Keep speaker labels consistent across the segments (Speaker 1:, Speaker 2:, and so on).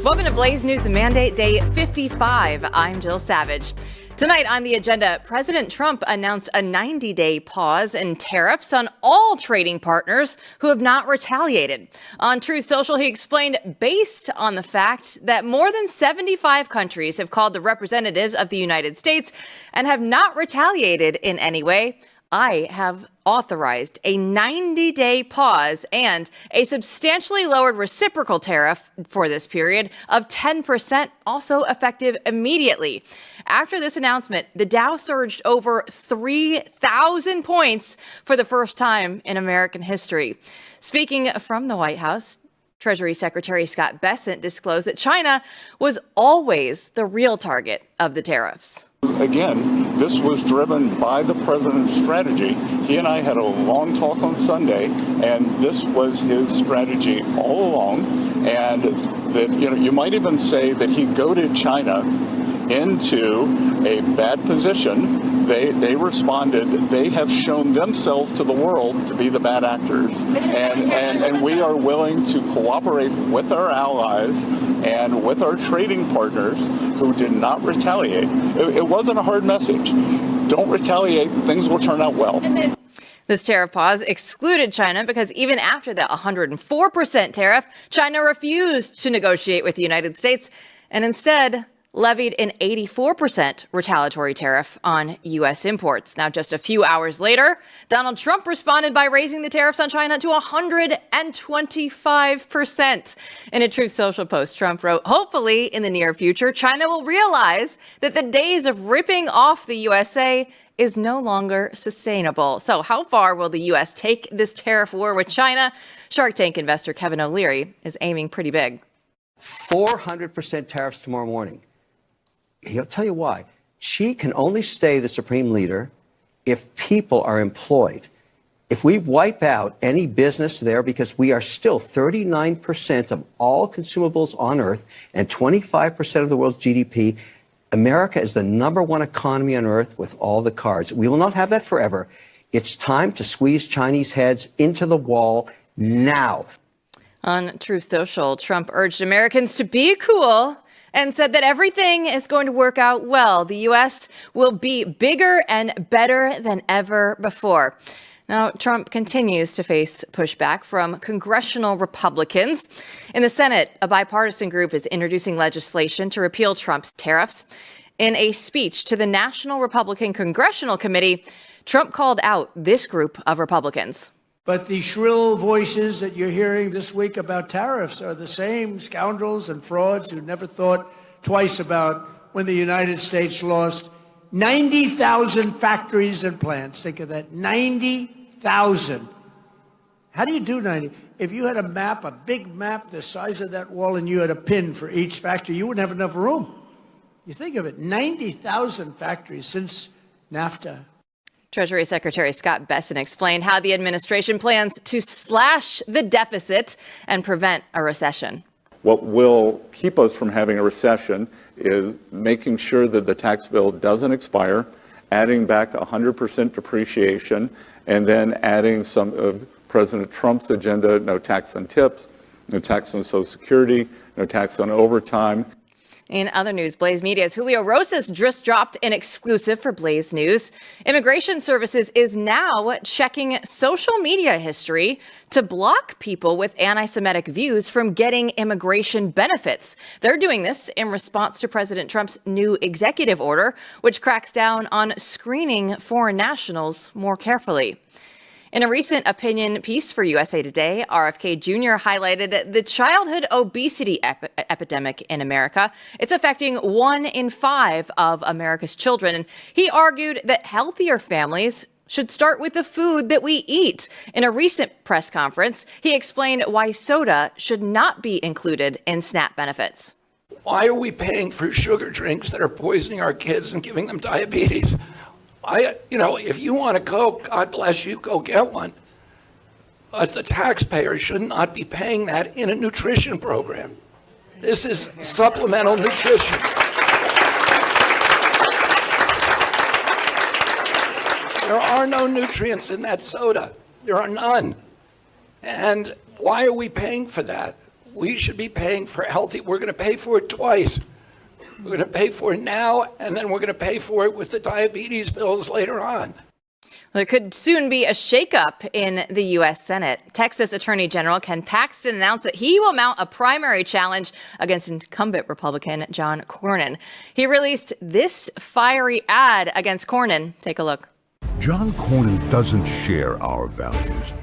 Speaker 1: Welcome to Blaze News, the Mandate Day 55. I'm Jill Savage. Tonight on the agenda, President Trump announced a 90-day pause in tariffs on all trading partners who have not retaliated. On Truth Social, he explained, based on the fact that more than 75 countries have called the representatives of the United States and have not retaliated in any way, I have authorized a 90-day pause and a substantially lowered reciprocal tariff for this period of 10%, also effective immediately. After this announcement, the Dow surged over 3,000 points for the first time in American history. Speaking from the White House, Treasury Secretary Scott Bessent disclosed that China was always the real target of the tariffs.
Speaker 2: Again, this was driven by the president's strategy. He and I had a long talk on Sunday, and this was his strategy all along. And that, you might even say that he goaded China into a bad position. They responded. They have shown themselves to the world to be the bad actors. And we are willing to cooperate with our allies and with our trading partners who did not retaliate. It wasn't a hard message. Don't retaliate. Things will turn out well.
Speaker 1: This tariff pause excluded China because even after the 104% tariff, China refused to negotiate with the United States and instead levied an 84% retaliatory tariff on U.S. imports. Now, just a few hours later, Donald Trump responded by raising the tariffs on China to 125%. In a Truth Social post, Trump wrote, "Hopefully, in the near future, China will realize that the days of ripping off the USA is no longer sustainable." So how far will the U.S. take this tariff war with China? Shark Tank investor Kevin O'Leary is aiming pretty big.
Speaker 3: 400% tariffs tomorrow morning. He'll tell you why. She can only stay the supreme leader if people are employed. If we wipe out any business there, because we are still 39% of all consumables on Earth and 25% of the world's GDP, America is the #1 economy on Earth with all the cards. We will not have that forever. It's time to squeeze Chinese heads into the wall now.
Speaker 1: On Truth Social, Trump urged Americans to be cool and said that everything is going to work out well. The U.S. will be bigger and better than ever before. Now, Trump continues to face pushback from congressional Republicans. In the Senate, a bipartisan group is introducing legislation to repeal Trump's tariffs. In a speech to the National Republican Congressional Committee, Trump called out this group of Republicans.
Speaker 4: But the shrill voices that you're hearing this week about tariffs are the same scoundrels and frauds who never thought twice about when the United States lost 90,000 factories and plants. Think of that, 90,000. How do you do 90? If you had a map, a big map the size of that wall, and you had a pin for each factory, you wouldn't have enough room. You think of it, 90,000 factories since NAFTA.
Speaker 1: Treasury Secretary Scott Bessent explained how the administration plans to slash the deficit and prevent a recession.
Speaker 2: What will keep us from having a recession is making sure that the tax bill doesn't expire, adding back 100% depreciation, and then adding some of President Trump's agenda: no tax on tips, no tax on Social Security, no tax on overtime.
Speaker 1: In other news, Blaze Media's Julio Rosas just dropped an exclusive for Blaze News. Immigration Services is now checking social media history to block people with anti-Semitic views from getting immigration benefits. They're doing this in response to President Trump's new executive order, which cracks down on screening foreign nationals more carefully. In a recent opinion piece for USA Today, RFK Jr. highlighted the childhood obesity epidemic in America. It's affecting 1 in 5 of America's children. And he argued that healthier families should start with the food that we eat. In a recent press conference, he explained why soda should not be included in SNAP benefits.
Speaker 5: Why are we paying for sugar drinks that are poisoning our kids and giving them diabetes? If you want a Coke, God bless you, go get one. But the taxpayer should not be paying that in a nutrition program. This is supplemental nutrition. There are no nutrients in that soda. There are none. And why are we paying for that? we should be paying for healthy. We're going to pay for it twice. We're going to pay for it now, and then we're going to pay for it with the diabetes bills later on.
Speaker 1: There could soon be a shakeup in the U.S. Senate. Texas Attorney General Ken Paxton announced that he will mount a primary challenge against incumbent Republican John Cornyn. He released this fiery ad against Cornyn. Take a look.
Speaker 6: John Cornyn doesn't share our values.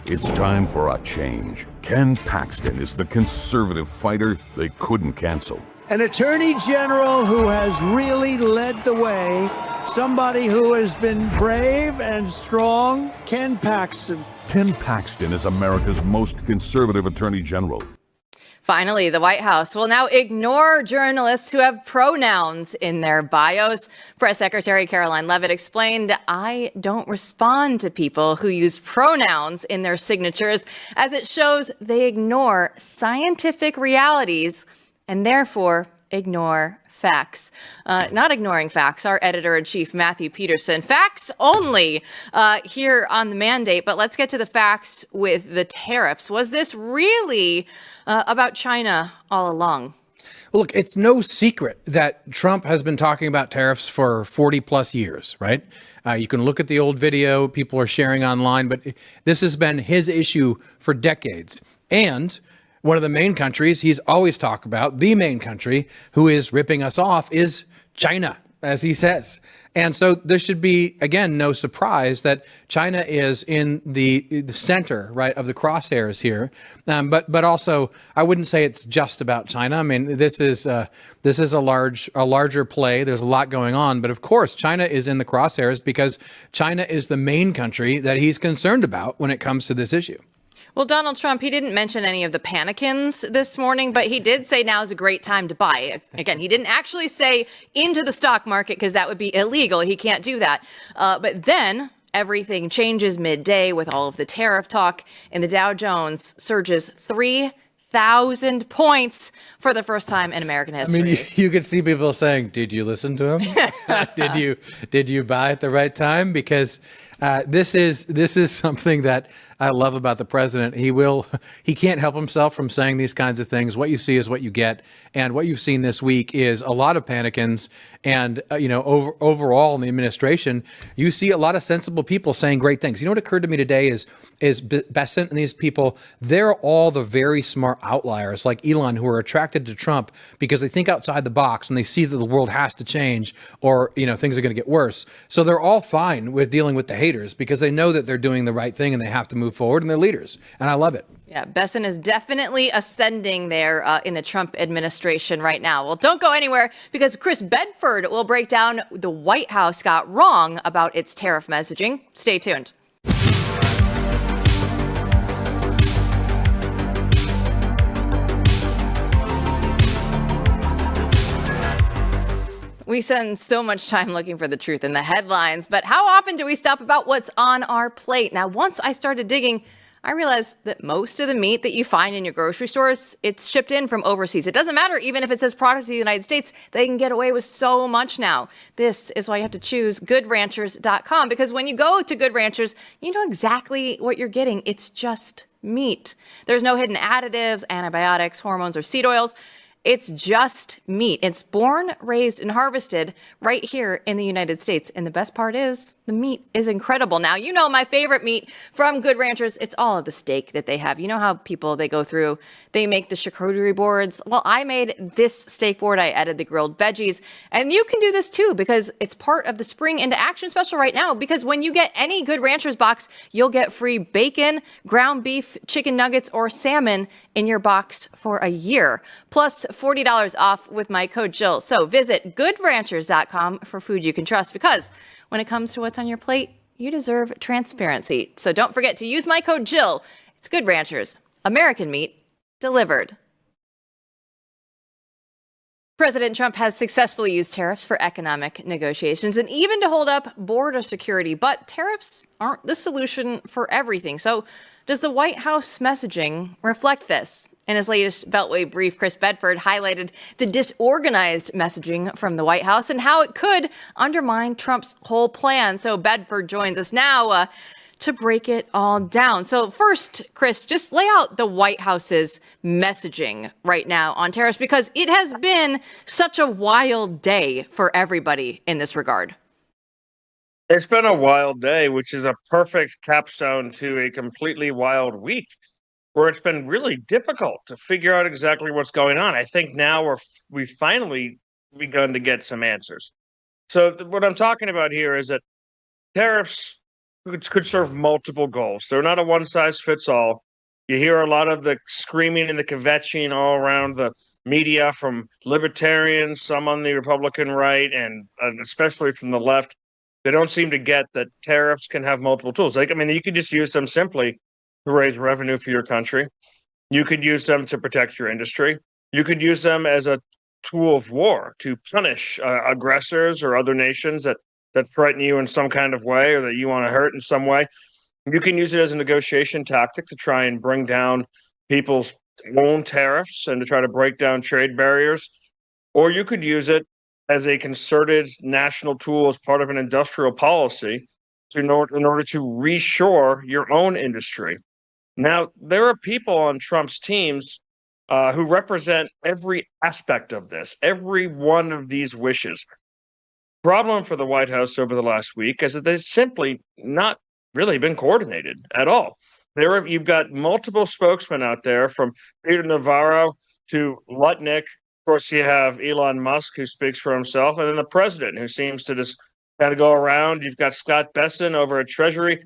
Speaker 6: It's time for a change. Ken Paxton is the conservative fighter they couldn't cancel.
Speaker 4: An attorney general who has really led the way, somebody who has been brave and strong, Ken Paxton.
Speaker 6: Ken Paxton is America's most conservative attorney general.
Speaker 1: Finally, the White House will now ignore journalists who have pronouns in their bios. Press Secretary Caroline Leavitt explained, "I don't respond to people who use pronouns in their signatures, as it shows they ignore scientific realities and therefore ignore facts." Not ignoring facts, our editor-in-chief, Matthew Peterson. Facts only here on the mandate, but let's get to the facts with the tariffs. Was this really about China all along?
Speaker 7: Well, look, it's no secret that Trump has been talking about tariffs for 40 plus years, right? You can look at the old video people are sharing online, but this has been his issue for decades. And one of the main countries he's always talked about, the main country who is ripping us off, is China, as he says. And so there should be, again, no surprise that China is in the center, right, of the crosshairs here. But also, I wouldn't say it's just about China. I mean, this is a larger play. There's a lot going on. But of course, China is in the crosshairs because China is the main country that he's concerned about when it comes to this issue.
Speaker 1: Well, Donald Trump, he didn't mention any of the panicins this morning, but he did say now is a great time to buy. Again, he didn't actually say into the stock market because that would be illegal. He can't do that. But then everything changes midday with all of the tariff talk, and the Dow Jones surges 3,000 points for the first time in American history.
Speaker 7: I mean, you could see people saying, "Did you listen to him? Did you buy at the right time?" Because this is something that I love about the president. He can't help himself from saying these kinds of things. What you see is what you get. And what you've seen this week is a lot of panicins. And, overall in the administration, you see a lot of sensible people saying great things. You know what occurred to me today is Bessent and these people, they're all the very smart outliers like Elon who are attracted to Trump because they think outside the box and they see that the world has to change or, things are going to get worse. So they're all fine with dealing with the haters because they know that they're doing the right thing and they have to move forward and they're leaders. And I love it.
Speaker 1: Yeah, Bessent is definitely ascending there in the Trump administration right now. Well, don't go anywhere because Chris Bedford will break down the White House got wrong about its tariff messaging. Stay tuned. We spend so much time looking for the truth in the headlines, but how often do we stop about what's on our plate? Now, once I started digging, I realized that most of the meat that you find in your grocery stores, it's shipped in from overseas. It doesn't matter even if it says product of the United States, they can get away with so much now. This is why you have to choose GoodRanchers.com, because when you go to Good Ranchers, you know exactly what you're getting. It's just meat. There's no hidden additives, antibiotics, hormones, or seed oils. It's just meat. It's born, raised, and harvested right here in the United States. And the best part is the meat is incredible. Now, you know my favorite meat from Good Ranchers. It's all of the steak that they have. You know how people, they go through, they make the charcuterie boards. Well, I made this steak board. I added the grilled veggies. And you can do this too because it's part of the Spring into Action special right now. Because when you get any Good Ranchers box, you'll get free bacon, ground beef, chicken nuggets, or salmon in your box for a year. Plus $40 off with my code Jill. So visit goodranchers.com for food you can trust, because when it comes to what's on your plate, you deserve transparency. So don't forget to use my code Jill. It's Good Ranchers. American meat delivered. President Trump has successfully used tariffs for economic negotiations and even to hold up border security. But tariffs aren't the solution for everything. So does the White House messaging reflect this? In his latest Beltway brief, Chris Bedford highlighted the disorganized messaging from the White House and how it could undermine Trump's whole plan. So Bedford joins us now. to break it all down. So first, Chris, just lay out the White House's messaging right now on tariffs, because it has been such a wild day for everybody in this regard.
Speaker 8: It's been a wild day, which is a perfect capstone to a completely wild week where it's been really difficult to figure out exactly what's going on. I think now we've finally begun to get some answers. So what I'm talking about here is that tariffs could serve multiple goals. They're not a one-size-fits-all. You hear a lot of the screaming and the kvetching all around the media from libertarians, some on the Republican right, and especially from the left. They don't seem to get that tariffs can have multiple tools. You could just use them simply to raise revenue for your country. You could use them to protect your industry. You could use them as a tool of war to punish aggressors or other nations that threaten you in some kind of way or that you want to hurt in some way. You can use it as a negotiation tactic to try and bring down people's own tariffs and to try to break down trade barriers. Or you could use it as a concerted national tool as part of an industrial policy in order to reshore your own industry. Now, there are people on Trump's teams who represent every aspect of this, every one of these wishes. Problem for the White House over the last week is that they've simply not really been coordinated at all. You've got multiple spokesmen out there, from Peter Navarro to Lutnick. Of course, you have Elon Musk, who speaks for himself, and then the president, who seems to just kind of go around. You've got Scott Bessent over at Treasury.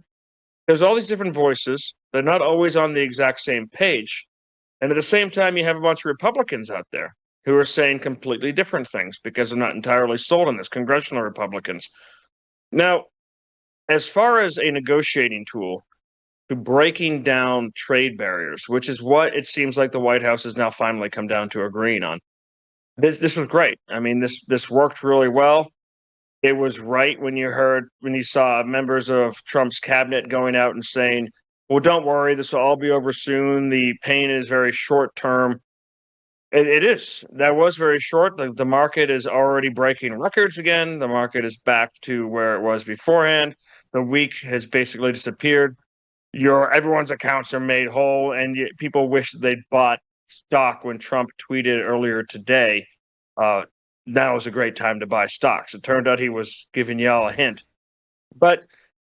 Speaker 8: There's all these different voices. They're not always on the exact same page. And at the same time, you have a bunch of Republicans out there who are saying completely different things because they're not entirely sold on this, congressional Republicans. Now, as far as a negotiating tool to breaking down trade barriers, which is what it seems like the White House has now finally come down to agreeing on, this was great. This worked really well. It was right when you saw members of Trump's cabinet going out and saying, well, don't worry, this will all be over soon. The pain is very short term. It is. That was very short. The market is already breaking records again. The market is back to where it was beforehand. The week has basically disappeared. Everyone's accounts are made whole, and people wish they'd bought stock when Trump tweeted earlier today. Now is a great time to buy stocks. It turned out he was giving y'all a hint. But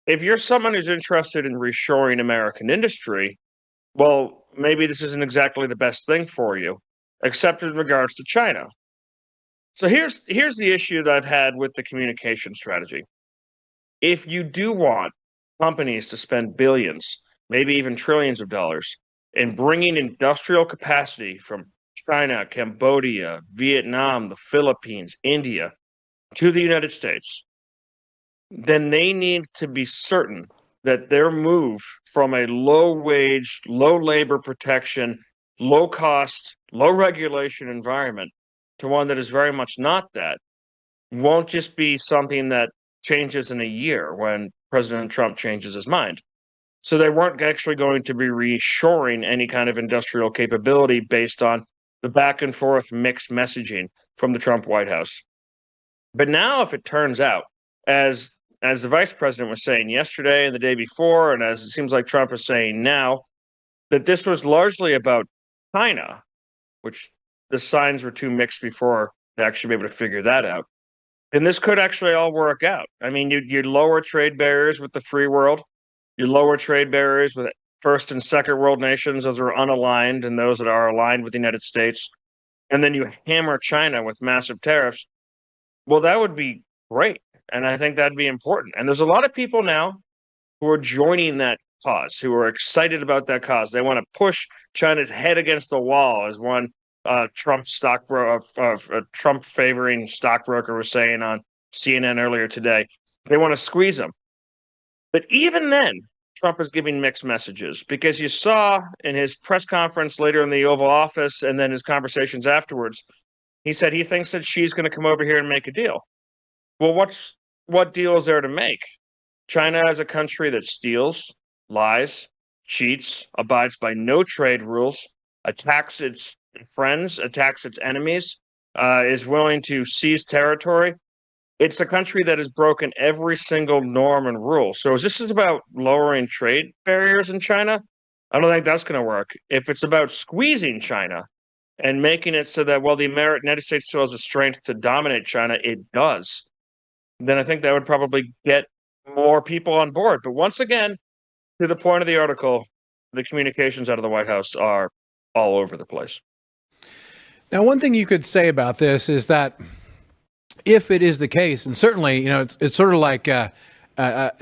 Speaker 8: if you're someone who's interested in reshoring American industry, well, maybe this isn't exactly the best thing for you, except in regards to China. So here's the issue that I've had with the communication strategy. If you do want companies to spend billions, maybe even trillions of dollars in bringing industrial capacity from China, Cambodia, Vietnam, the Philippines, India to the United States, then they need to be certain that their move from a low wage, low labor protection, low cost, low regulation environment to one that is very much not that won't just be something that changes in a year when President Trump changes his mind. So they weren't actually going to be reshoring any kind of industrial capability based on the back and forth mixed messaging from the Trump White House. But now, if it turns out, as the vice president was saying yesterday and the day before, and as it seems like Trump is saying now, that this was largely about China, which the signs were too mixed before to actually be able to figure that out, and this could actually all work out. You lower trade barriers with the free world. You lower trade barriers with first and second world nations, those are unaligned, and those that are aligned with the United States. And then you hammer China with massive tariffs. Well, that would be great. And I think that'd be important. And there's a lot of people now who are joining that cause, who are excited about that cause. They want to push China's head against the wall, as one Trump favoring stockbroker was saying on CNN earlier today. They want to squeeze them. But even then, Trump is giving mixed messages, because you saw in his press conference later in the Oval Office and then his conversations afterwards, he said he thinks that she's going to come over here and make a deal. Well, what deal is there to make? China is a country that steals, lies, cheats, abides by no trade rules, attacks its friends, attacks its enemies, is willing to seize territory. it's a country that has broken every single norm and rule. So is this about lowering trade barriers in China? I don't think that's going to work. If it's about squeezing China and making it so that, well, the United States still has the strength to dominate China, it does, then I think that would probably get more people on board. But once again, to the point of the article, the communications out of the White House are all over the place.
Speaker 7: Now, one thing you could say about this is that if it is the case, and certainly, it's sort of like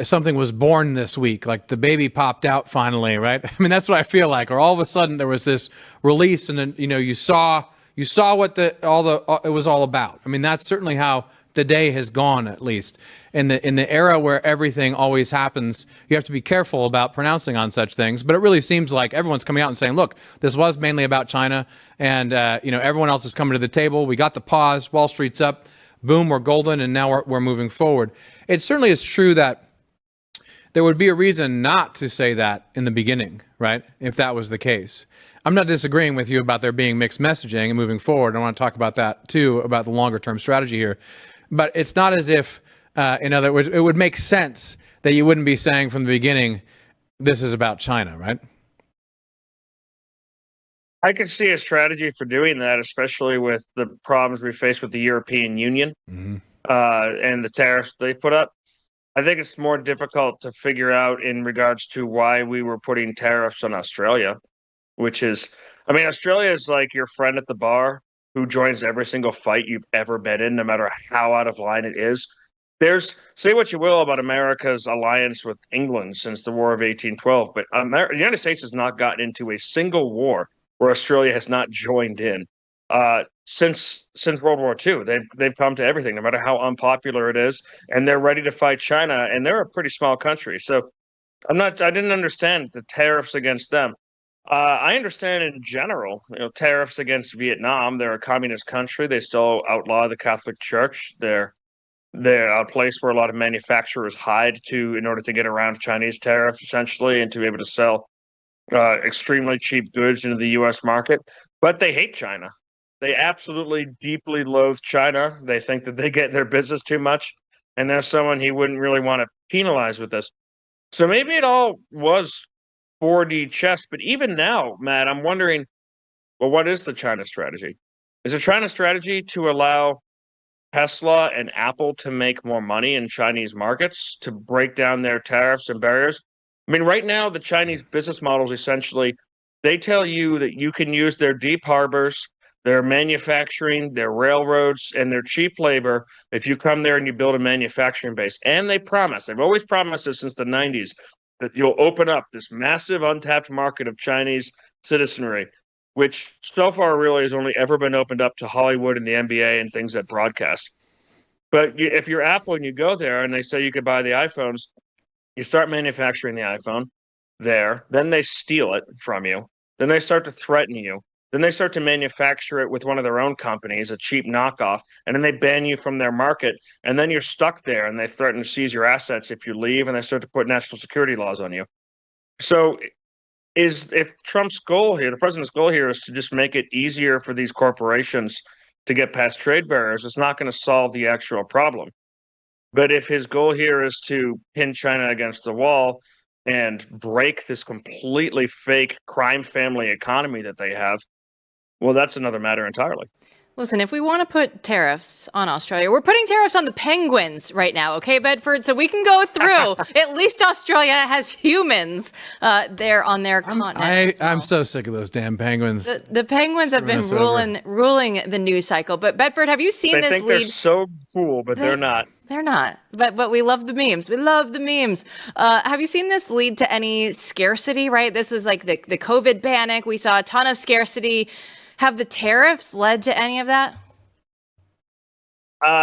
Speaker 7: something was born this week, like the baby popped out finally, right? I mean, that's what I feel like. Or all of a sudden there was this release, and then you saw what it was all about. I mean, that's certainly how the day has gone, at least in the era where everything always happens. You have to be careful about pronouncing on such things, but it really seems like everyone's coming out and saying, look, this was mainly about China, and everyone else is coming to the table. We got the pause, Wall Street's up, boom, we're golden, and now we're moving forward. It certainly is true that there would be a reason not to say that in the beginning, right? If that was the case. I'm not disagreeing with you about there being mixed messaging and moving forward. I want to talk about that too, about the longer term strategy here. But it's not as if, in other words, it would make sense that you wouldn't be saying from the beginning, this is about China, right?
Speaker 8: I could see a strategy for doing that, especially with the problems we face with the European Union and the tariffs they put up. I think it's more difficult to figure out in regards to why we were putting tariffs on Australia, which is, Australia is like your friend at the bar who joins every single fight you've ever been in, no matter how out of line it is. Say what you will about America's alliance with England since the War of 1812, but the United States has not gotten into a single war where Australia has not joined in since World War II. They've come to everything, no matter how unpopular it is, and they're ready to fight China, and they're a pretty small country. So I didn't understand the tariffs against them. I understand in general, tariffs against Vietnam. They're a communist country. They still outlaw the Catholic Church. They're a place where a lot of manufacturers hide in order to get around Chinese tariffs, essentially, and to be able to sell extremely cheap goods into the U.S. market. But they hate China. They absolutely deeply loathe China. They think that they get their business too much, and there's someone he wouldn't really want to penalize with this. So maybe it all was 4D chess, but even now, Matt, I'm wondering, well, what is the China strategy? Is the China strategy to allow Tesla and Apple to make more money in Chinese markets, to break down their tariffs and barriers? Right now, the Chinese business models, essentially, they tell you that you can use their deep harbors, their manufacturing, their railroads, and their cheap labor if you come there and you build a manufacturing base. And they've always promised this since the 90s, that you'll open up this massive untapped market of Chinese citizenry, which so far really has only ever been opened up to Hollywood and the NBA and things that broadcast. But if you're Apple and you go there and they say you could buy the iPhones, you start manufacturing the iPhone there, then they steal it from you, then they start to threaten you, then they start to manufacture it with one of their own companies, a cheap knockoff, and then they ban you from their market, and then you're stuck there, and they threaten to seize your assets if you leave, and they start to put national security laws on you. So if Trump's goal here, the president's goal here, is to just make it easier for these corporations to get past trade barriers, it's not going to solve the actual problem. But if his goal here is to pin China against the wall and break this completely fake crime family economy that they have, well, that's another matter entirely.
Speaker 1: Listen, if we want to put tariffs on Australia, we're putting tariffs on the penguins right now, okay, Bedford? So we can go through. At least Australia has humans there on their continent.
Speaker 7: I'm so sick of those damn penguins.
Speaker 1: The penguins have been ruling the news cycle. But Bedford, have you seen this lead?
Speaker 8: They think they're so cool, but they're not.
Speaker 1: They're not. But we love the memes. We love the memes. Have you seen this lead to any scarcity, right? This was like the COVID panic. We saw a ton of scarcity. Have the tariffs led to any of that?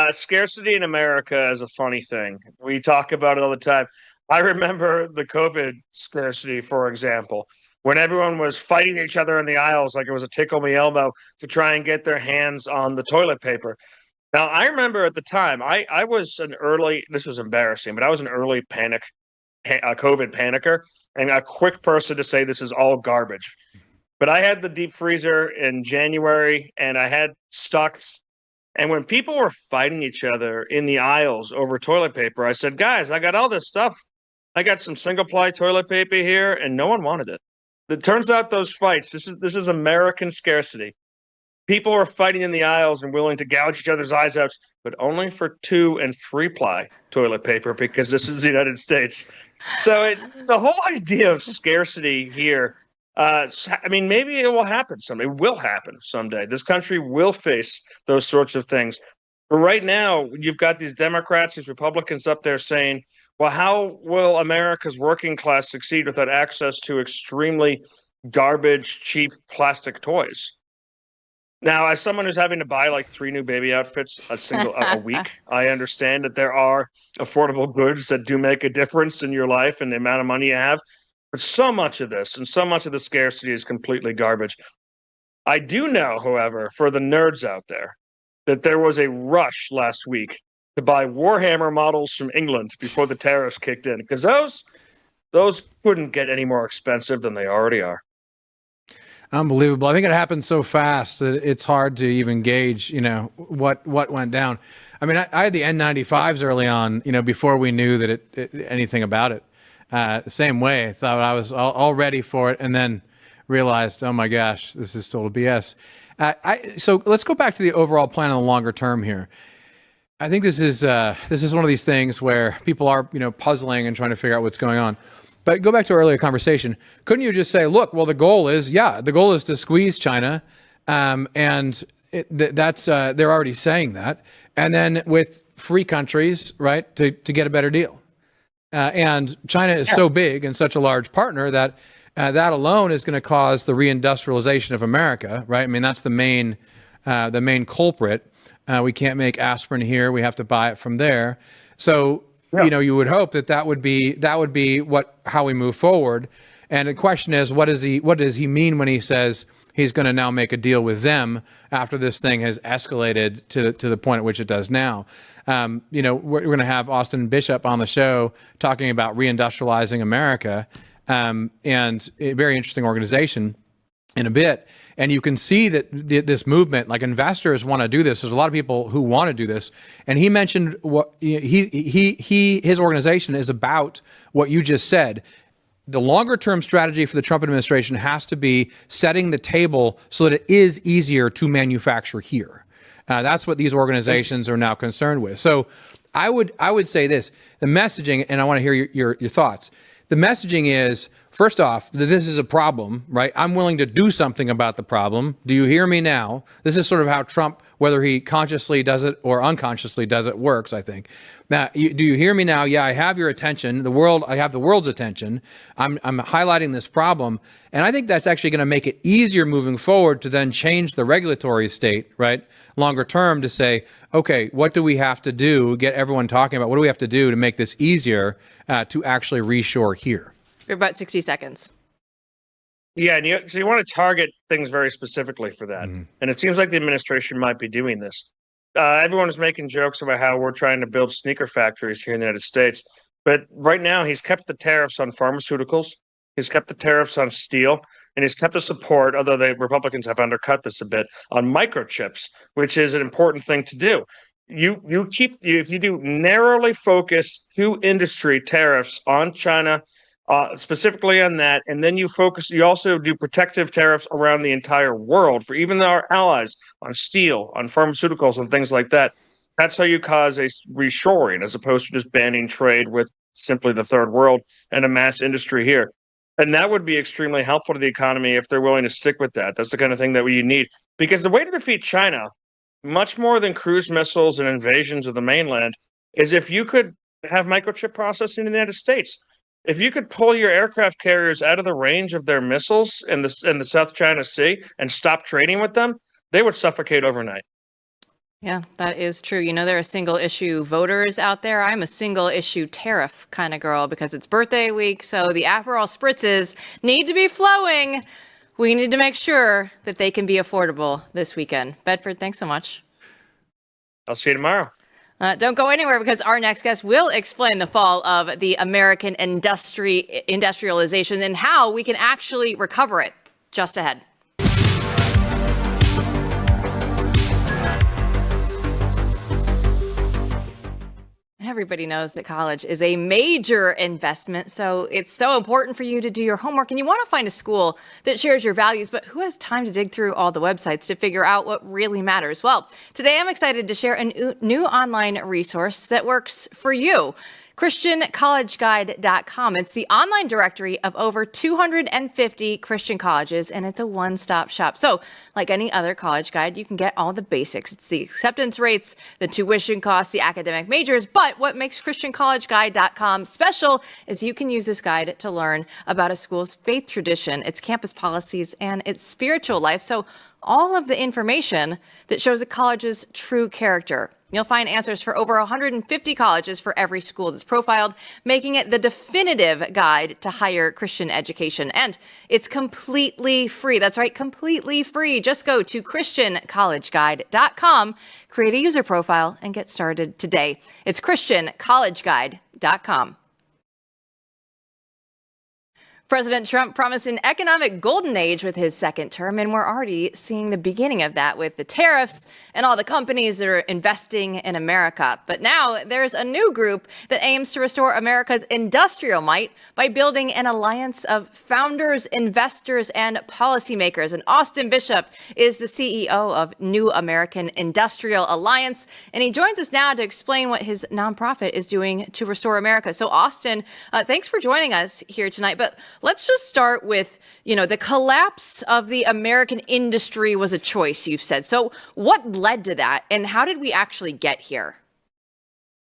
Speaker 8: Scarcity in America is a funny thing. We talk about it all the time. I remember the COVID scarcity, for example, when everyone was fighting each other in the aisles like it was a tickle me elmo to try and get their hands on the toilet paper. Now, I remember at the time, I was this was embarrassing, but I was an early COVID panicker, and a quick person to say this is all garbage. But I had the deep freezer in January, and I had stocks And when people were fighting each other in the aisles over toilet paper, I said, guys, I got all this stuff. I got some single-ply toilet paper here, and no one wanted it. It turns out those fights, this is American scarcity. People are fighting in the aisles and willing to gouge each other's eyes out, but only for 2- and 3-ply toilet paper because this is the United States. So the whole idea of scarcity here, I mean, maybe it will happen someday. It will happen someday. This country will face those sorts of things. But right now, you've got these Democrats, these Republicans up there saying, well, how will America's working class succeed without access to extremely garbage, cheap plastic toys? Now, as someone who's having to buy like 3 new baby outfits a week, I understand that there are affordable goods that do make a difference in your life and the amount of money you have. But so much of this and so much of the scarcity is completely garbage. I do know, however, for the nerds out there, that there was a rush last week to buy Warhammer models from England before the tariffs kicked in, because those couldn't get any more expensive than they already are.
Speaker 7: Unbelievable. I think it happened so fast that it's hard to even gauge, what went down. I mean, I had the N95s early on, before we knew that anything about it. Same way, I thought I was all ready for it, and then realized, oh my gosh, this is total BS. So let's go back to the overall plan in the longer term here. I think this is one of these things where people are, puzzling and trying to figure out what's going on. But go back to our earlier conversation. Couldn't you just say, look, well, the goal is to squeeze China, and they're already saying that, and then with free countries, right, to get a better deal. And China is so big and such a large partner that that alone is going to cause the reindustrialization of America, right? I mean, that's the main culprit. We can't make aspirin here; we have to buy it from there. So, you would hope that would be how we move forward. And the question is, what does he mean when he says he's going to now make a deal with them after this thing has escalated to the point at which it does now? We're going to have Austin Bishop on the show talking about reindustrializing America, and a very interesting organization in a bit. And you can see that this movement, like investors want to do this. There's a lot of people who want to do this. And he mentioned what his organization is about what you just said. The longer term strategy for the Trump administration has to be setting the table so that it is easier to manufacture here. That's what these organizations are now concerned with. So I would say this, the messaging, and I want to hear your thoughts. The messaging is, first off, that this is a problem, right? I'm willing to do something about the problem. Do you hear me now? This is sort of how Trump, whether he consciously does it or unconsciously does it, works, I think. Now, do you hear me now? Yeah, I have your attention. I have the world's attention. I'm highlighting this problem. And I think that's actually going to make it easier moving forward to then change the regulatory state, right? Longer term, to say, okay, what do we have to do? Get everyone talking about what do we have to do to make this easier to actually reshore here?
Speaker 1: For about 60 seconds.
Speaker 8: Yeah, and so you want to target things very specifically for that. Mm-hmm. And it seems like the administration might be doing this. Everyone is making jokes about how we're trying to build sneaker factories here in the United States. But right now, he's kept the tariffs on pharmaceuticals. He's kept the tariffs on steel. And he's kept the support, although the Republicans have undercut this a bit, on microchips, which is an important thing to do. If you do narrowly focused to industry tariffs on China, specifically on that, and then you also do protective tariffs around the entire world for even our allies on steel, on pharmaceuticals, and things like that. That's how you cause a reshoring, as opposed to just banning trade with simply the third world and a mass industry here. And that would be extremely helpful to the economy if they're willing to stick with that. That's the kind of thing that we need. Because the way to defeat China, much more than cruise missiles and invasions of the mainland, is if you could have microchip processing in the United States. If you could pull your aircraft carriers out of the range of their missiles in the South China Sea and stop trading with them, they would suffocate overnight.
Speaker 1: Yeah, that is true. There are single issue voters out there. I'm a single issue tariff kind of girl because it's birthday week. So the Aperol spritzes need to be flowing. We need to make sure that they can be affordable this weekend. Bedford, thanks so much.
Speaker 8: I'll see you tomorrow.
Speaker 1: Don't go anywhere because our next guest will explain the fall of the American industrialization and how we can actually recover it. Just ahead. Everybody knows that college is a major investment, so it's so important for you to do your homework and you want to find a school that shares your values, but who has time to dig through all the websites to figure out what really matters? Well, today I'm excited to share a new online resource that works for you. ChristianCollegeGuide.com. It's the online directory of over 250 Christian colleges, and it's a one-stop shop. So, like any other college guide, you can get all the basics. It's the acceptance rates, the tuition costs, the academic majors. But what makes ChristianCollegeGuide.com special is you can use this guide to learn about a school's faith tradition, its campus policies, and its spiritual life. So, all of the information that shows a college's true character. You'll find answers for over 150 colleges for every school that's profiled, making it the definitive guide to higher Christian education. And it's completely free. That's right, completely free. Just go to ChristianCollegeGuide.com, create a user profile, and get started today. It's ChristianCollegeGuide.com. President Trump promised an economic golden age with his second term, and we're already seeing the beginning of that with the tariffs and all the companies that are investing in America. But now there's a new group that aims to restore America's industrial might by building an alliance of founders, investors, and policymakers. And Austin Bishop is the CEO of New American Industrial Alliance, and he joins us now to explain what his nonprofit is doing to restore America. So Austin, thanks for joining us here tonight. But let's just start with, the collapse of the American industry was a choice, you've said. So what led to that, and how did we actually get here?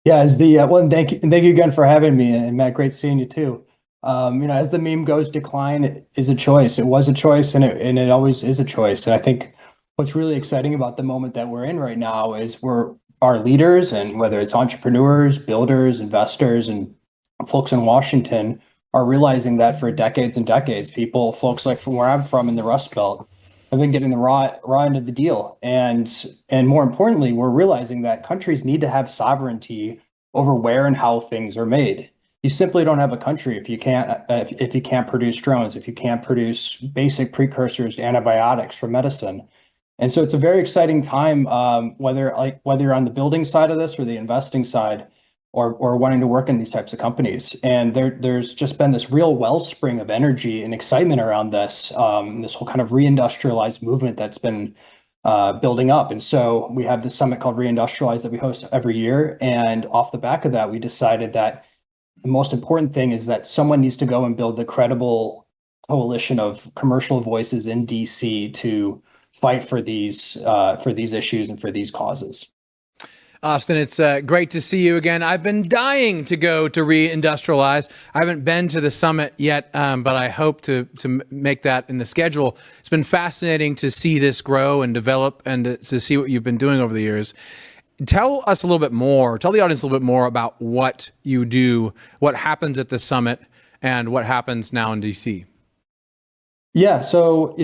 Speaker 9: Yeah, thank you again for having me, and Matt, great seeing you too. As the meme goes, decline is a choice. It was a choice, and it always is a choice. And I think what's really exciting about the moment that we're in right now is our leaders, and whether it's entrepreneurs, builders, investors, and folks in Washington, are realizing that for decades and decades, folks like from where I'm from in the Rust Belt, have been getting the raw end of the deal. And more importantly, we're realizing that countries need to have sovereignty over where and how things are made. You simply don't have a country if you can't produce drones, if you can't produce basic precursors to antibiotics for medicine. And so it's a very exciting time, whether you're on the building side of this or the investing side, or wanting to work in these types of companies. And there's just been this real wellspring of energy and excitement around this whole kind of reindustrialized movement that's been building up. And so we have this summit called Reindustrialize that we host every year. And off the back of that, we decided that the most important thing is that someone needs to go and build the credible coalition of commercial voices in DC to fight for these issues and for these causes.
Speaker 7: Austin, it's great to see you again. I've been dying to go to Reindustrialize. I haven't been to the summit yet, but I hope to make that in the schedule. It's been fascinating to see this grow and develop and to see what you've been doing over the years. Tell us a little bit more, tell the audience a little bit more about what you do, what happens at the summit, and what happens now in DC.
Speaker 9: Yeah, so,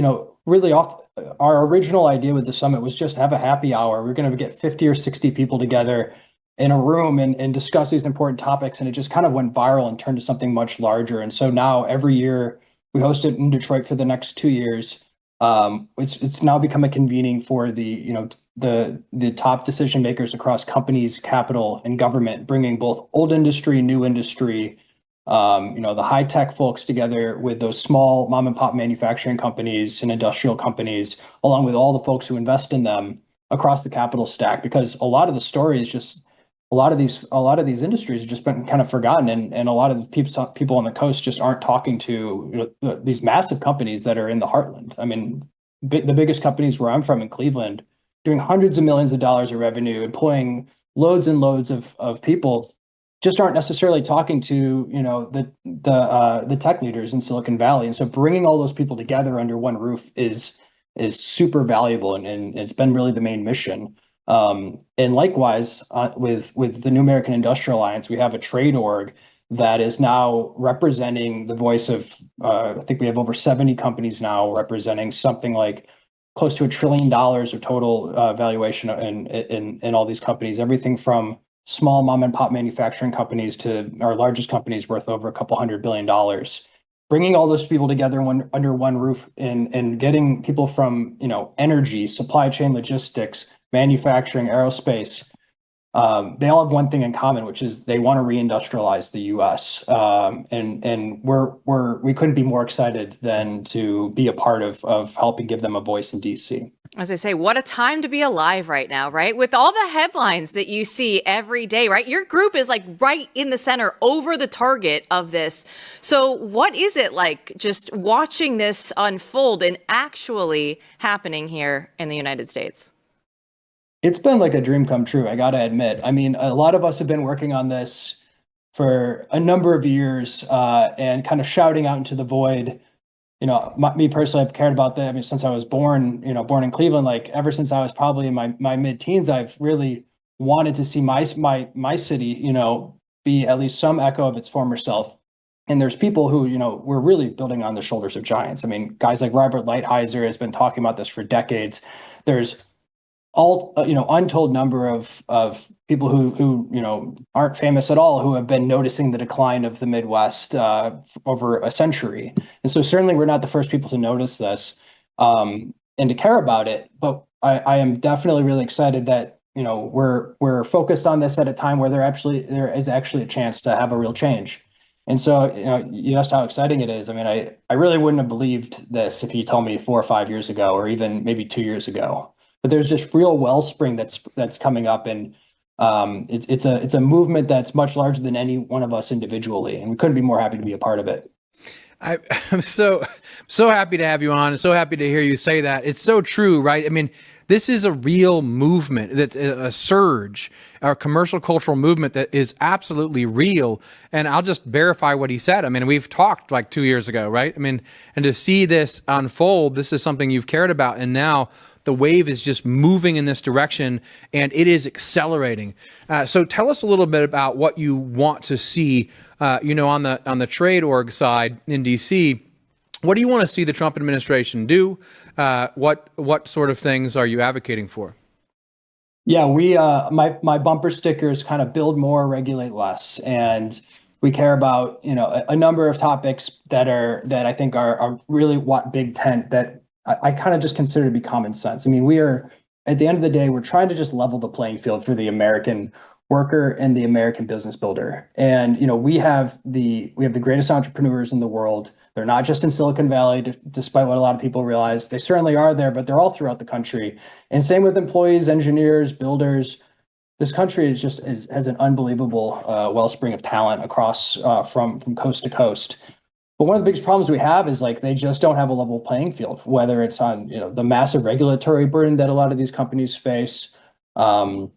Speaker 9: really our original idea with the summit was just have a happy hour. We're going to get 50 or 60 people together in a room and discuss these important topics. And it just kind of went viral and turned to something much larger. And so now every year we host it in Detroit for the next 2 years. It's now become a convening for the top decision makers across companies, capital, and government, bringing both old industry, new industry, the high tech folks together with those small mom and pop manufacturing companies and industrial companies, along with all the folks who invest in them across the capital stack. Because a lot of the stories, a lot of these industries have just been kind of forgotten, and a lot of the people on the coast just aren't talking to these massive companies that are in the heartland. I mean, the biggest companies where I'm from in Cleveland, doing hundreds of millions of dollars of revenue, employing loads and loads of people, just aren't necessarily talking to the tech leaders in Silicon Valley. And so bringing all those people together under one roof is super valuable, and it's been really the main mission. And likewise, with the New American Industrial Alliance, we have a trade org that is now representing the voice of I think we have over 70 companies now representing something like close to $1 trillion of total valuation in all these companies, everything from small mom and pop manufacturing companies to our largest companies worth over a couple $100 billion. Bringing all those people together under one roof and getting people from energy, supply chain logistics, manufacturing, aerospace, they all have one thing in common, which is they want to reindustrialize the U.S. And we couldn't be more excited than to be a part of helping give them a voice in D.C.
Speaker 1: As I say, what a time to be alive right now, right? With all the headlines that you see every day, right? Your group is like right in the center, over the target of this. So what is it like just watching this unfold and actually happening here in the United States?
Speaker 9: It's been like a dream come true, I got to admit. I mean, a lot of us have been working on this for a number of years and kind of shouting out into the void. Me personally, I've cared about that. I mean, since I was born in Cleveland, like ever since I was probably in my mid-teens, I've really wanted to see my city, be at least some echo of its former self. And there's people who, we're really building on the shoulders of giants. I mean, guys like Robert Lighthizer has been talking about this for decades. There's untold number of people who aren't famous at all who have been noticing the decline of the Midwest over a century. And so certainly we're not the first people to notice this and to care about it. But I am definitely really excited that we're focused on this at a time where there is actually a chance to have a real change. And so you asked how exciting it is. I mean, I really wouldn't have believed this if you told me 4 or 5 years ago, or even maybe 2 years ago. But there's this real wellspring that's coming up, and it's a movement that's much larger than any one of us individually, and we couldn't be more happy to be a part of it.
Speaker 7: I'm so happy to have you on, and so happy to hear you say that. It's so true, right? I mean, this is a real movement, that's a surge, our commercial cultural movement that is absolutely real. And I'll just verify what he said. I mean, we've talked like 2 years ago, right? I mean, and to see this unfold, this is something you've cared about, and now the wave is just moving in this direction, and it is accelerating. So tell us a little bit about what you want to see, on the trade org side in DC. What do you want to see the Trump administration do? What sort of things are you advocating for?
Speaker 9: Yeah, my bumper stickers kind of build more, regulate less, and we care about a number of topics that I think are really what big tent that I kind of just consider to be common sense. I mean, we are, at the end of the day, we're trying to just level the playing field for the American worker and the American business builder. And, we have the greatest entrepreneurs in the world. They're not just in Silicon Valley, despite what a lot of people realize. They certainly are there, but they're all throughout the country. And same with employees, engineers, builders. This country has an unbelievable wellspring of talent across from coast to coast. But one of the biggest problems we have is they just don't have a level playing field, whether it's on the massive regulatory burden that a lot of these companies face, or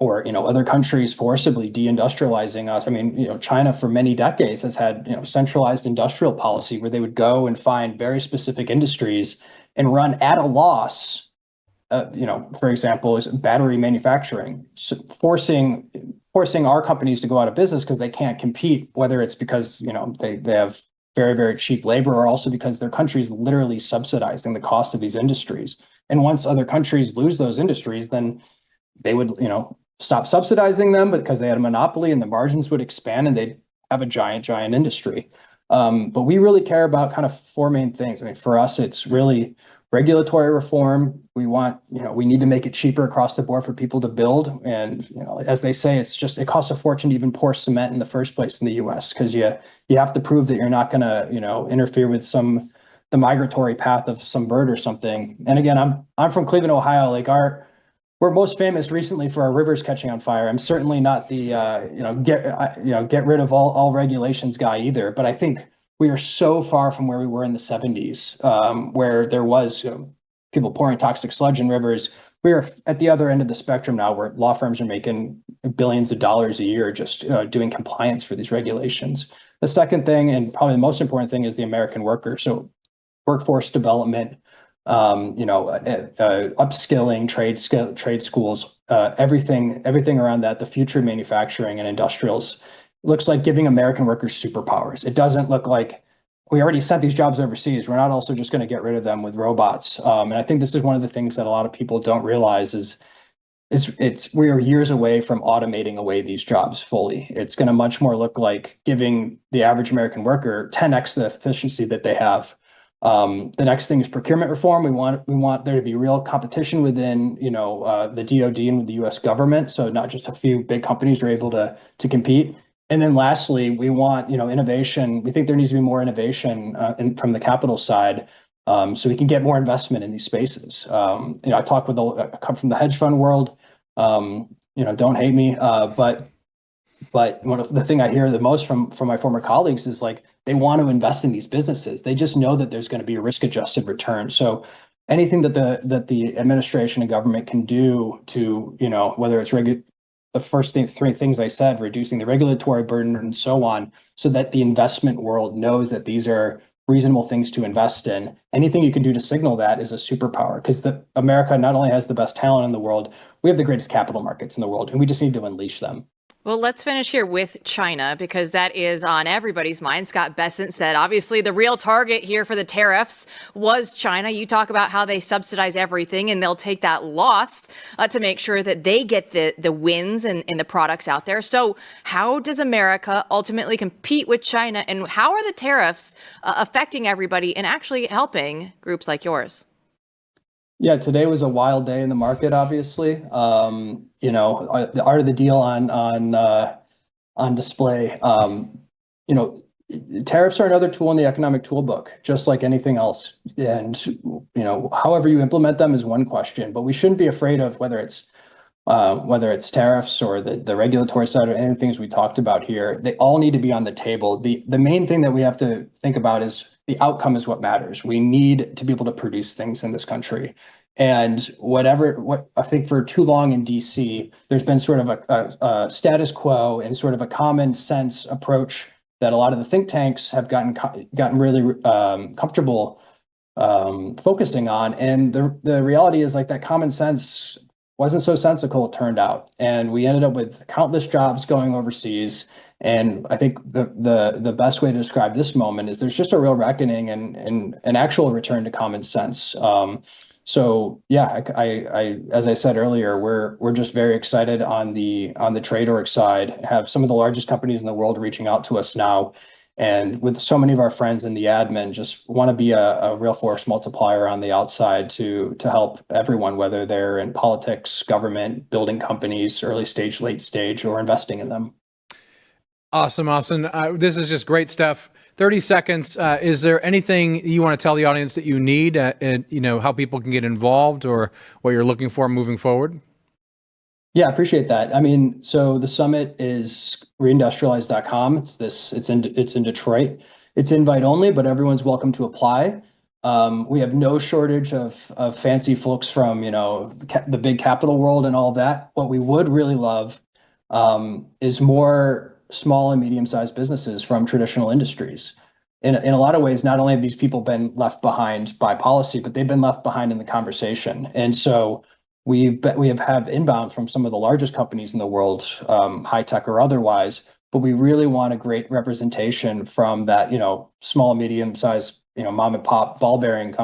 Speaker 9: other countries forcibly deindustrializing us. I mean, China for many decades has had centralized industrial policy where they would go and find very specific industries and run at a loss. For example, is battery manufacturing, forcing our companies to go out of business because they can't compete, whether it's because they have very, very cheap labor, or also because their country is literally subsidizing the cost of these industries. And once other countries lose those industries, then they would, stop subsidizing them because they had a monopoly, and the margins would expand, and they'd have a giant industry. But we really care about kind of 4 main things. I mean, for us, it's really regulatory reform. We want, we need to make it cheaper across the board for people to build. And, as they say, it costs a fortune to even pour cement in the first place in the US, because you have to prove that you're not going to, interfere with the migratory path of some bird or something. And again, I'm from Cleveland, Ohio. We're most famous recently for our rivers catching on fire. I'm certainly not the, get rid of all regulations guy either. But I think we are so far from where we were in the 70s, where there was people pouring toxic sludge in rivers. We are at the other end of the spectrum now, where law firms are making billions of dollars a year just doing compliance for these regulations. The second thing, and probably the most important thing, is the American worker. So workforce development, upskilling, trade schools, everything around that, the future of manufacturing and industrials. Looks like giving American workers superpowers. It doesn't look like we already sent these jobs overseas. We're not also just going to get rid of them with robots. And I think this is one of the things that a lot of people don't realize is we are years away from automating away these jobs fully. It's going to much more look like giving the average American worker 10x the efficiency that they have The next thing is procurement reform. We want there to be real competition within, the DoD and with the U.S. government. So not just a few big companies are able to compete. And then lastly, we want, innovation. We think there needs to be more innovation from the capital side, so we can get more investment in these spaces. I talk with I come from the hedge fund world. Don't hate me, but one of the thing I hear the most from my former colleagues is like they want to invest in these businesses. They just know that there's going to be a risk-adjusted return. So anything that the administration and government can do to, whether it's the first three things I said, reducing the regulatory burden and so on, so that the investment world knows that these are reasonable things to invest in. Anything you can do to signal that is a superpower, because America not only has the best talent in the world, we have the greatest capital markets in the world, and we just need to unleash them.
Speaker 1: Well, let's finish here with China, because that is on everybody's mind. Scott Bessent said, obviously, the real target here for the tariffs was China. You talk about how they subsidize everything, and they'll take that loss to make sure that they get the wins and the products out there. So how does America ultimately compete with China, and how are the tariffs affecting everybody and actually helping groups like yours?
Speaker 9: Yeah, today was a wild day in the market, obviously. The art of the deal on display. Tariffs are another tool in the economic toolbook, just like anything else. And, however you implement them is one question, but we shouldn't be afraid of whether it's tariffs or the regulatory side or any of the things we talked about here. They all need to be on the table. The main thing that we have to think about is the outcome is what matters. We need to be able to produce things in this country. And what I think for too long in DC, there's been sort of a status quo and sort of a common sense approach that a lot of the think tanks have gotten really comfortable focusing on. And the reality is, like, that common sense wasn't so sensical, it turned out. And we ended up with countless jobs going overseas. And I think the best way to describe this moment is there's just a real reckoning and an actual return to common sense. So yeah, I as I said earlier, we're just very excited on the trade org side. Have some of the largest companies in the world reaching out to us now, and with so many of our friends in the admin, just want to be a real force multiplier on the outside to help everyone, whether they're in politics, government, building companies, early stage, late stage, or investing in them.
Speaker 7: Awesome. This is just great stuff. 30 seconds. Is there anything you want to tell the audience that you need, and how people can get involved or what you're looking for moving forward?
Speaker 9: Yeah, I appreciate that. I mean, so the summit is reindustrialize.com. It's in Detroit. It's invite only, but everyone's welcome to apply. We have no shortage of fancy folks from, the big capital world and all of that. What we would really love is more small and medium-sized businesses from traditional industries. In a lot of ways, not only have these people been left behind by policy, but they've been left behind in the conversation. And so we have inbound from some of the largest companies in the world, high tech or otherwise, but we really want a great representation from that, small, medium-sized, mom and pop ball bearing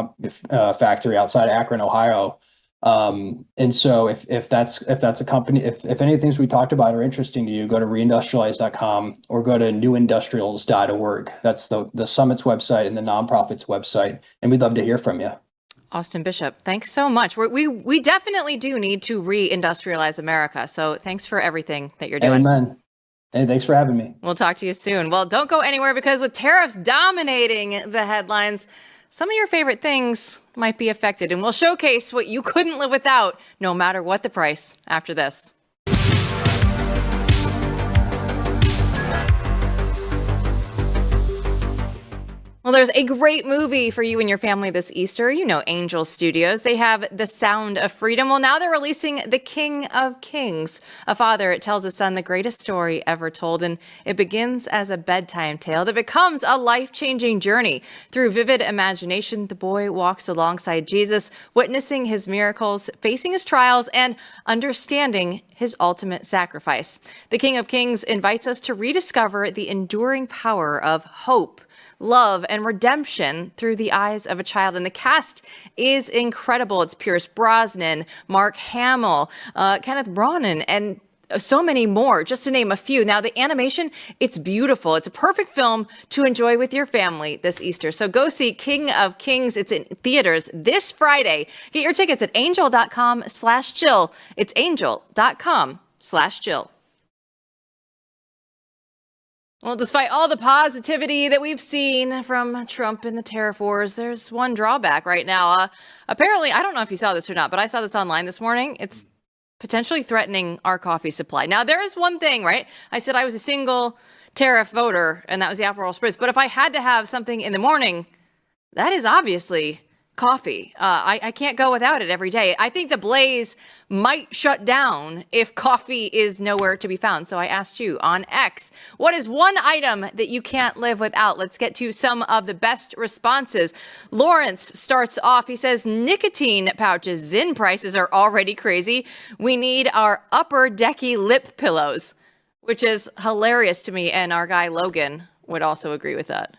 Speaker 9: factory outside Akron, Ohio. And so if that's a company, if any of the things we talked about are interesting to you, go to reindustrialize.com or go to newindustrials.org. That's the summit's website and the nonprofit's website. And we'd love to hear from you.
Speaker 1: Austin Bishop, thanks so much. We definitely do need to reindustrialize America. So thanks for everything that you're doing.
Speaker 9: Amen. Hey, thanks for having me.
Speaker 1: We'll talk to you soon. Well, don't go anywhere, because with tariffs dominating the headlines, some of your favorite things might be affected, and we'll showcase what you couldn't live without, no matter what the price, after this. Well, there's a great movie for you and your family this Easter. Angel Studios. They have The Sound of Freedom. Well, now they're releasing The King of Kings. A father tells his son the greatest story ever told, and it begins as a bedtime tale that becomes a life-changing journey. Through vivid imagination, the boy walks alongside Jesus, witnessing his miracles, facing his trials, and understanding his ultimate sacrifice. The King of Kings invites us to rediscover the enduring power of hope, love, and redemption through the eyes of a child. And the cast is incredible. It's Pierce Brosnan, Mark Hamill, Kenneth Branagh, and so many more, just to name a few. Now, the animation, it's beautiful. It's a perfect film to enjoy with your family this Easter. So go see King of Kings. It's in theaters this Friday. Get your tickets at angel.com/Jill. It's angel.com/Jill. Well, despite all the positivity that we've seen from Trump and the tariff wars, there's one drawback right now. Apparently, I don't know if you saw this or not, but I saw this online this morning. It's potentially threatening our coffee supply. Now, there is one thing, right? I said I was a single tariff voter, and that was the Aperol Spritz. But if I had to have something in the morning, that is obviously coffee. I can't go without it every day. I think the Blaze might shut down if coffee is nowhere to be found. So I asked you on X, what is one item that you can't live without? Let's get to some of the best responses. Lawrence starts off. He says, nicotine pouches. Zyn prices are already crazy. We need our upper decky lip pillows, which is hilarious to me. And our guy Logan would also agree with that.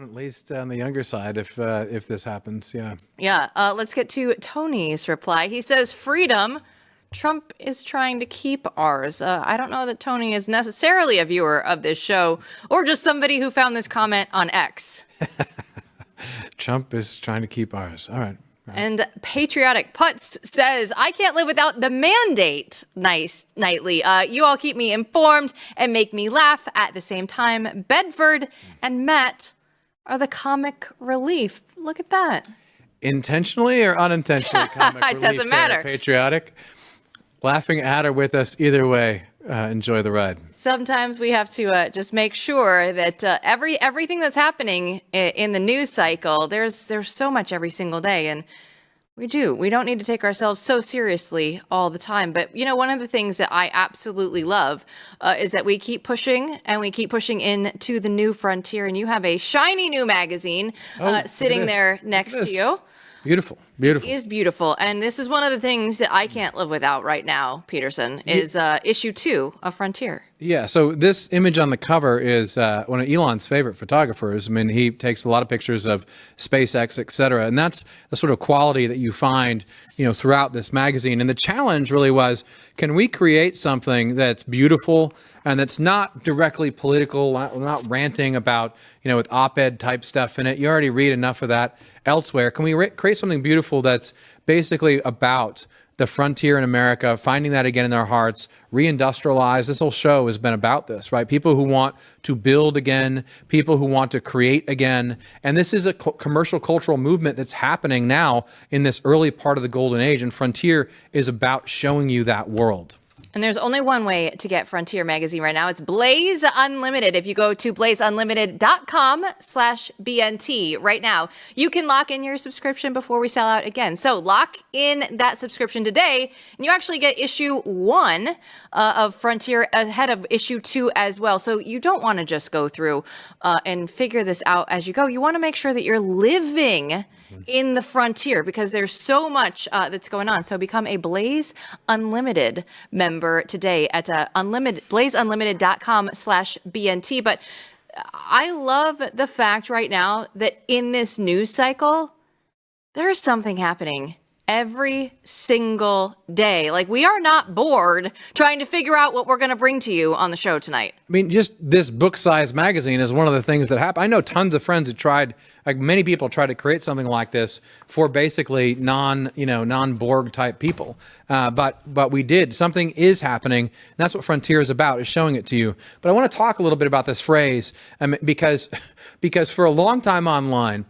Speaker 7: At least on the younger side, if this happens, yeah.
Speaker 1: Yeah. Let's get to Tony's reply. He says, freedom. Trump is trying to keep ours. I don't know that Tony is necessarily a viewer of this show or just somebody who found this comment on X.
Speaker 7: Trump is trying to keep ours. All right.
Speaker 1: And Patriotic Putz says, I can't live without the mandate nightly. You all keep me informed and make me laugh at the same time. Bedford and Matt are the comic relief. Look at that.
Speaker 7: Intentionally or unintentionally comic relief?
Speaker 1: It doesn't matter.
Speaker 7: Patriotic. Laughing at or with us, either way, enjoy the ride.
Speaker 1: Sometimes we have to just make sure that everything that's happening in the news cycle, there's so much every single day. And we don't need to take ourselves so seriously all the time. But, you know, one of the things that I absolutely love is that we keep pushing and we keep pushing into the new frontier. And you have a shiny new magazine sitting there next to you.
Speaker 7: Beautiful. Beautiful.
Speaker 1: It is beautiful. And this is one of the things that I can't live without right now, Peterson, is issue 2 of Frontier.
Speaker 7: Yeah, so this image on the cover is one of Elon's favorite photographers. I mean, he takes a lot of pictures of SpaceX, et cetera, and that's the sort of quality that you find, you know, throughout this magazine. And the challenge really was, can we create something that's beautiful and that's not directly political, not ranting about, you know, with op-ed type stuff in it. You already read enough of that elsewhere. Can we create something beautiful that's basically about the frontier in America, finding that again in their hearts, reindustrialize? This whole show has been about this, right? People who want to build again, people who want to create again. And this is a commercial cultural movement that's happening now in this early part of the golden age. And Frontier is about showing you that world.
Speaker 1: And there's only one way to get Frontier magazine right now. It's Blaze Unlimited. If you go to blazeunlimited.com/BNT right now, you can lock in your subscription before we sell out again. So lock in that subscription today, and you actually get issue 1 of Frontier ahead of issue 2 as well. So you don't want to just go through and figure this out as you go. You want to make sure that you're living in the frontier because there's so much that's going on. So become a Blaze Unlimited member today at blazeunlimited.com/BNT. But I love the fact right now that in this news cycle, there's something happening every single day. Like, we are not bored trying to figure out what we're going to bring to you on the show tonight.
Speaker 7: I mean, just this book-sized magazine is one of the things that happen. I know tons of friends who tried, like many people tried to create something like this for basically non-Borg type people. But we did. Something is happening. And that's what Frontier is about, is showing it to you. But I want to talk a little bit about this phrase because for a long time online,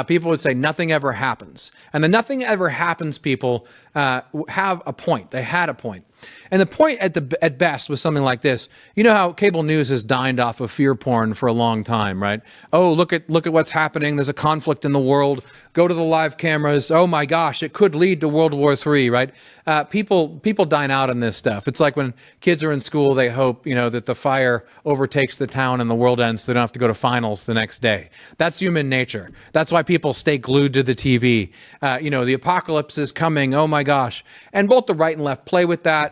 Speaker 7: people would say nothing ever happens. And the nothing ever happens people have a point. They had a point. And the point at best was something like this. You know how cable news has dined off of fear porn for a long time, right? Oh, look at what's happening. There's a conflict in the world. Go to the live cameras. Oh my gosh, it could lead to World War III, right? People dine out on this stuff. It's like when kids are in school, they hope, that the fire overtakes the town and the world ends so they don't have to go to finals the next day. That's human nature. That's why people stay glued to the TV. The apocalypse is coming. Oh my gosh. And both the right and left play with that.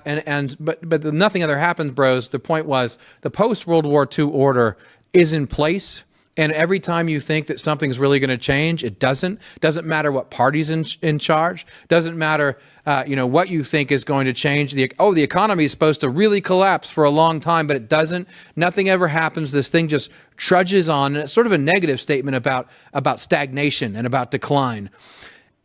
Speaker 7: But nothing ever happens, bros. The point was the post-World War II order is in place. And every time you think that something's really going to change, it doesn't. Doesn't matter what party's in charge. Doesn't matter, what you think is going to change. The economy is supposed to really collapse for a long time, but it doesn't. Nothing ever happens. This thing just trudges on. And it's sort of a negative statement about stagnation and about decline.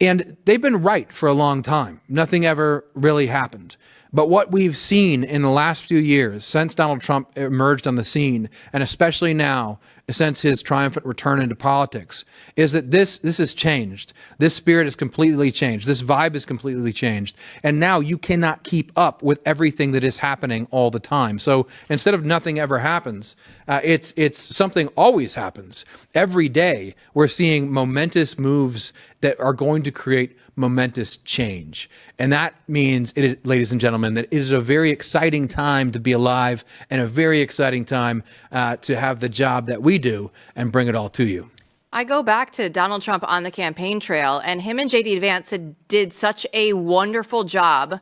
Speaker 7: And they've been right for a long time. Nothing ever really happened. But what we've seen in the last few years, since Donald Trump emerged on the scene, and especially now, since his triumphant return into politics, is that this has changed. This spirit has completely changed. This vibe has completely changed. And now you cannot keep up with everything that is happening all the time. So instead of nothing ever happens, it's something always happens. Every day, we're seeing momentous moves that are going to create momentous change. And that means, ladies and gentlemen, that it is a very exciting time to be alive and a very exciting time to have the job that we do and bring it all to you.
Speaker 1: I go back to Donald Trump on the campaign trail, and him and J.D. Vance did such a wonderful job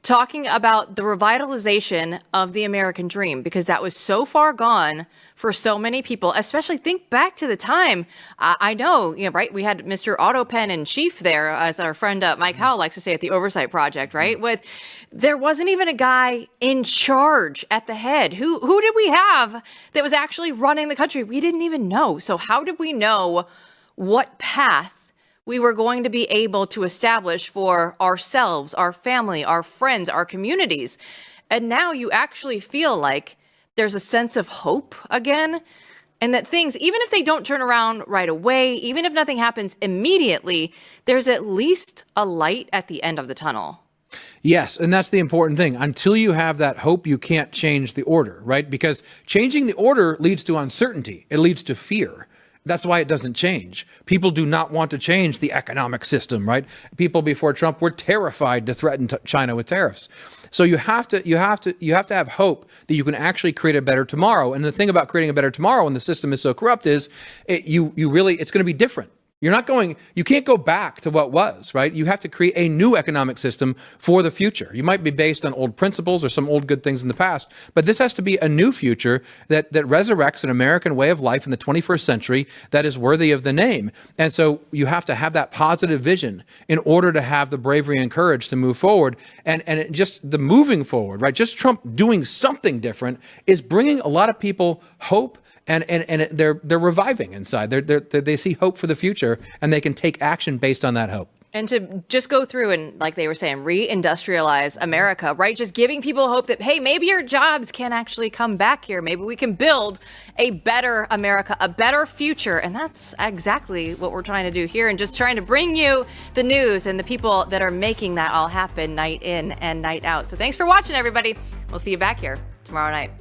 Speaker 1: talking about the revitalization of the American dream, because that was so far gone for so many people. Especially think back to the time. I know, right? We had Mr. Autopen in chief there, as our friend Mike Howell likes to say at the Oversight Project, right? There wasn't even a guy in charge at the head. Who did we have that was actually running the country? We didn't even know. So how did we know what path we were going to be able to establish for ourselves, our family, our friends, our communities? And now you actually feel like there's a sense of hope again, and that things, even if they don't turn around right away, even if nothing happens immediately, there's at least a light at the end of the tunnel.
Speaker 7: Yes, and that's the important thing. Until you have that hope, you can't change the order, right? Because changing the order leads to uncertainty. It leads to fear. That's why it doesn't change. People do not want to change the economic system, right? People before Trump were terrified to threaten China with tariffs. So you have to have hope that you can actually create a better tomorrow. And the thing about creating a better tomorrow when the system is so corrupt is it's going to be different. You can't go back to what was, right? You have to create a new economic system for the future. You might be based on old principles or some old good things in the past, but this has to be a new future that resurrects an American way of life in the 21st century that is worthy of the name. And so you have to have that positive vision in order to have the bravery and courage to move forward. And just the moving forward, right? Just Trump doing something different is bringing a lot of people hope. And they're reviving inside. They see hope for the future, and they can take action based on that hope.
Speaker 1: And to just go through and, like they were saying, reindustrialize America, right? Just giving people hope that, hey, maybe your jobs can actually come back here. Maybe we can build a better America, a better future. And that's exactly what we're trying to do here, and just trying to bring you the news and the people that are making that all happen night in and night out. So thanks for watching, everybody. We'll see you back here tomorrow night.